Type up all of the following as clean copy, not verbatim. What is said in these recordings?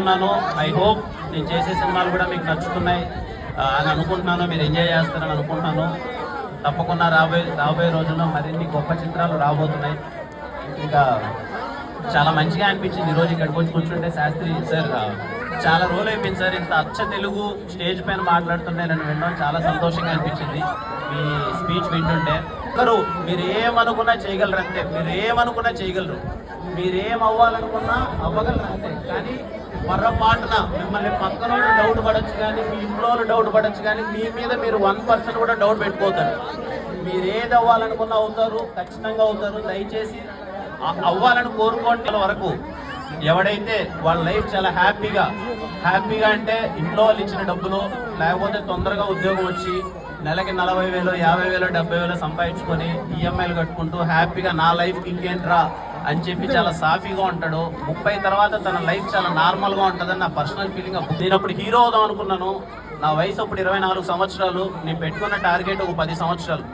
ఉన్నాను. I hope నేను చేసే సినిమాలు కూడా మీకు నచ్చుతున్నాయి అని అనుకుంటున్నాను. మీరు ఎంజాయ్ చేస్తారని అనుకుంటున్నాను. తప్పకుండా రాబోయే రోజుల్లో మరిన్ని గొప్ప చిత్రాలు రాబోతున్నాయి. ఇంకా చాలా మంచిగా అనిపించింది ఈరోజు ఇక్కడికి వచ్చి కూర్చుంటే. శాస్త్రి సార్ చాలా రోజులు అయిపోయింది సార్ ఇంత అచ్చ తెలుగు స్టేజ్ పైన మాట్లాడుతుంటే నన్ను వినడం చాలా సంతోషంగా అనిపించింది. మీ స్పీచ్ వింటుంటే మీరు ఏమనుకున్నా చేయగలరు అంతే. మీరు ఏమనుకున్నా చేయగలరు, మీరేం అవ్వాలనుకున్నా అవ్వగలరు అంతే. కానీ పొరపాటున మిమ్మల్ని పక్కన డౌట్ పడవచ్చు, కానీ మీ ఇంట్లో డౌట్ పడవచ్చు, కానీ మీ మీద మీరు 1% కూడా డౌట్ పెట్టుకోవద్దండి. మీరు ఏది అవ్వాలనుకున్నా అవుతారు, ఖచ్చితంగా అవుతారు. దయచేసి అవ్వాలని కోరుకోండి వరకు. ఎవడైతే వాళ్ళ లైఫ్ చాలా హ్యాపీగా అంటే ఇంట్లో వాళ్ళు ఇచ్చిన డబ్బులు, లేకపోతే తొందరగా ఉద్యోగం వచ్చి నెలకి 40,000, 50,000, 70,000 సంపాదించుకొని ఈఎంఐలు కట్టుకుంటూ హ్యాపీగా నా లైఫ్ ఇంకేంట్రా అని చెప్పి చాలా సాఫీగా ఉంటాడు. 30 తర్వాత తన లైఫ్ చాలా నార్మల్గా ఉంటుందని నా పర్సనల్ ఫీలింగ్. నేను అప్పుడు హీరో అవుదాం అనుకున్నాను. నా వయసు అప్పుడు 24 సంవత్సరాలు. నేను పెట్టుకున్న టార్గెట్ ఒక 10 సంవత్సరాలు.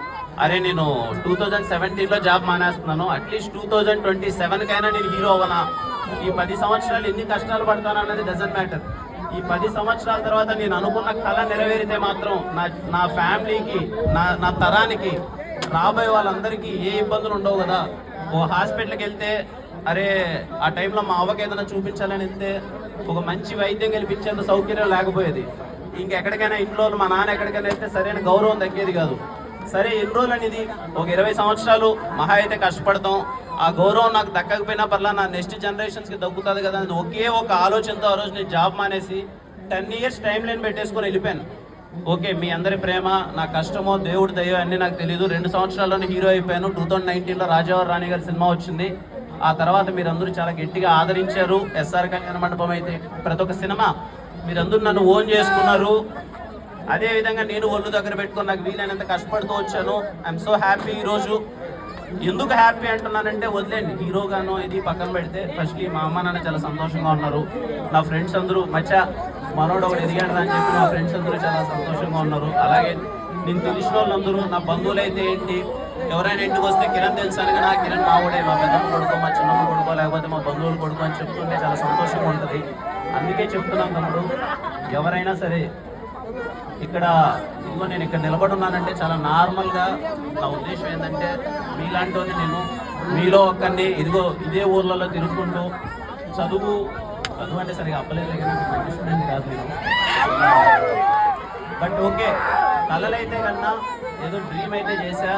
అరే నేను 2017లో జాబ్ మానేస్తున్నాను, అట్లీస్ట్ 2027కైనా నేను హీరో అవ్వనా? ఈ 10 సంవత్సరాలు ఎన్ని కష్టాలు పడతాను అన్నది డజంట్ మ్యాటర్. ఈ 10 సంవత్సరాల తర్వాత నేను అనుకున్న కళ నెరవేరితే మాత్రం నా ఫ్యామిలీకి, నా తరానికి, రాబోయే వాళ్ళందరికీ ఏ ఇబ్బందులు ఉండవు కదా. ఓ హాస్పిటల్కి వెళ్తే అరే ఆ టైంలో మా అవ్వకి ఏదైనా చూపించాలని వెళ్తే ఒక మంచి వైద్యం గెలిపించేంత సౌకర్యం లేకపోయేది. ఇంకెక్కడికైనా ఇంట్లో మా నాన్న ఎక్కడికైనా వెళ్తే సరైన గౌరవం తగ్గేది కాదు. సరే ఎన్ని రోజులు అనేది ఒక 20 సంవత్సరాలు మహా అయితే కష్టపడతాం, ఆ గౌరవం నాకు దక్కకపోయినా పర్లా నా నెక్స్ట్ జనరేషన్స్కి దక్కుతుంది కదా అని ఒకే ఒక ఆలోచనతో ఆ రోజు నేను జాబ్ మానేసి 10 years టైం లైన్ పెట్టేసుకొని వెళ్ళిపోయాను. ఓకే మీ అందరి ప్రేమ, నా కష్టమో దేవుడి దయ అన్నీ నాకు తెలియదు. 2 సంవత్సరాల్లోనే హీరో అయిపోయాను. 2019లో రాజావారి రాణి గారి సినిమా వచ్చింది. ఆ తర్వాత మీరందరూ చాలా గట్టిగా ఆదరించారు. ఎస్ఆర్ కళ్యాణ మండపం అయితే ప్రతి ఒక్క సినిమా మీరందరూ నన్ను ఓన్ చేసుకున్నారు. అదేవిధంగా నేను ఒళ్ళు దగ్గర పెట్టుకొని నాకు వీలైనంత కష్టపడుతూ వచ్చాను. I'm so happy. ఈరోజు ఎందుకు హ్యాపీ అంటున్నానంటే వదిలేండి హీరోగానో ఇది పక్కన పెడితే, ఫస్ట్లీ మా అమ్మ నాన్న చాలా సంతోషంగా ఉన్నారు. నా ఫ్రెండ్స్ అందరూ మనోడు ఒకటి ఎదిగాడు అని చెప్పి నా ఫ్రెండ్స్ అందరూ చాలా సంతోషంగా ఉన్నారు. అలాగే నేను తెలిసిన వాళ్ళందరూ, నా బంధువులు అయితే ఏంటి, ఎవరైనా ఇంటికి వస్తే కిరణ్ తెలుసాను కదా, కిరణ్ మావుడే, మా పెద్దమ్మ కొడుకో, మా చిన్నమ్మ కొడుకో, లేకపోతే మా బంధువులు కొడుకో అని చెప్తుంటే చాలా సంతోషంగా ఉంటుంది. అందుకే చెప్తున్నాం తమ్ముడు, ఎవరైనా సరే ఇక్కడ ఇదిగో నేను ఇక్కడ నిలబడున్నానంటే చాలా నార్మల్గా. నా ఉద్దేశం ఏంటంటే మీలాంటి నేను మీలో ఒక్కరిని ఇదే ఊర్లలో తిరుగుకుంటూ చదువు అంటే సరిగా అప్పలేదు కానీ మంచి స్టూడెంట్ కాదు నేను. బట్ ఓకే కళలైతే కన్నా ఏదో డ్రీమ్ అయితే చేశా.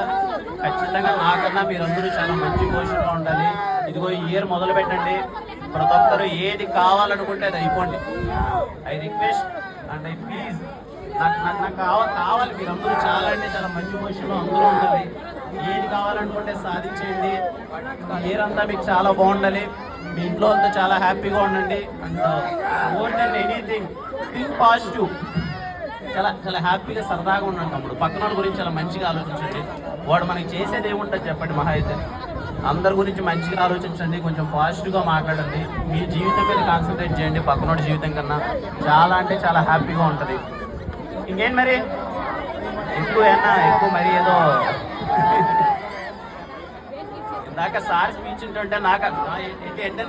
ఖచ్చితంగా నాకన్నా మీరందరూ చాలా మంచి పొజిషన్లో ఉండాలి. ఇదిగో ఈ ఇయర్ మొదలు పెట్టండి. ప్రతి ఒక్కరు ఏది కావాలనుకుంటే అది అయిపోండి. I request and I please, నాకు కావాలి మీరందరూ చాలా అంటే చాలా మంచి పొజిషన్లో అందరూ ఉండాలి. ఏది కావాలనుకుంటే సాధించేయండి. ఇయర్ అంతా మీకు చాలా బాగుండాలి. మీ ఇంట్లో అంతా చాలా హ్యాపీగా ఉండండి. And more than anything think positive. చాలా హ్యాపీగా సరదాగా ఉండండి తమ్ముడు. పక్కన గురించి చాలా మంచిగా ఆలోచించండి. వాడు మనకి చేసేది ఏముంటుంది చెప్పండి. మహా అయితే అందరి గురించి మంచిగా ఆలోచించండి, కొంచెం పాజిటివ్గా మాట్లాడండి. మీ జీవితం మీద కాన్సన్ట్రేట్ చేయండి పక్కనోడి జీవితం కన్నా. చాలా అంటే చాలా హ్యాపీగా ఉంటుంది. ఇంకేం మరి ఎక్కువ మరి ఏదో ఇందాక సార్ స్పీచ్ ఉంటుంటే నాకు ఏంటి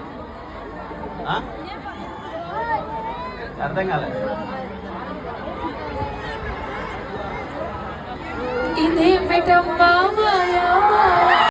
అర్థం కాలేదు. ఇదే